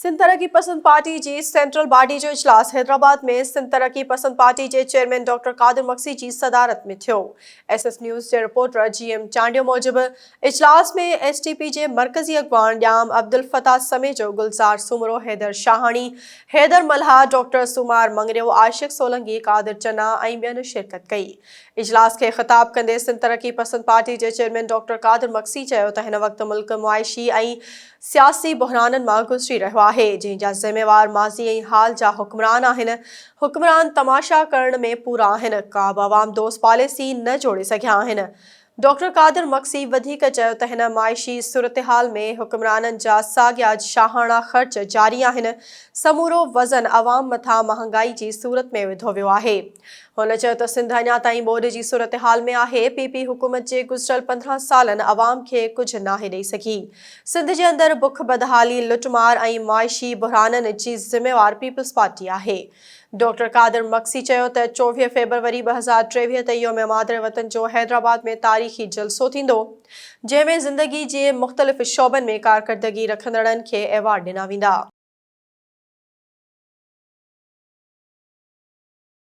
सिंध तरक्की पसंद पार्टी जी central body जो इजलास हैदराबाद में सिंध तरक्की पसंद पार्टी के चेयरमैन डॉक्टर कादिर मक्सी जी सदारत में थियो। एसएस न्यूज़ के रिपोर्टर GM चांडियो मूजिब इजलास में STP के मरकजी अगवान ड्याम अब्दुल फताह समेत जो गुलजार सुमरो, हैदर शाहानी, हैदर मल्हा, डॉक्टर सुमार मंगरियो, आशिक सोलंकी, कादिर चन्ना ऐं ॿियनि शिरकत कई। इजलास के खिताब कंदे सिंध तरक्की पसंद पार्टी के चेयरमैन डॉक्टर कादिर मक्सी चयो त हिन वक्त मुल्क मुआइशी ऐं सियासी बहराननि मां गुज़री रहियो आहे, जंहिंजा ज़िम्मेवार माज़ी ऐं हाल जा हुक्मरान आहिनि। हुक्मरान तमाशा करण में पूरा आहिनि, का बि अवाम दोस्त पॉलिसी न जोड़े सघिया आहिनि। डॉक्टर कादिर मक्सी वधीक चयो त हिन माइशी सूरतहाल में हुक्मराननि जा साॻिया शाहाणा ख़र्च जारी आहिनि। समूरो वज़न अवाम मथां महांगाई जी सूरत में विधो वियो आहे। हुन चयो त सिंध अञा ताईं ॿोॾि जी सूरतहाल में आहे। PP हुकूमत जे गुज़िरियल 15 सालनि अवाम खे कुझु नाहे ॾेई सघी। सिंध जे अंदरि बुख बदहाली, लुटमार ऐं माइशी बहराननि जी ज़िम्मेवार पीपल्स पार्टी आहे। डॉक्टर कादिर मक्सी चयो त 24 फरवरी 2023 ते योम मादर वतन जो हैदराबाद में तारीख़ी जलसो थींदो, जंहिं में ज़िंदगी जे मुख़्तलिफ़ शोबनि में कारकर्दगी रखंदड़नि खे एवार्ड ॾिना वेंदा।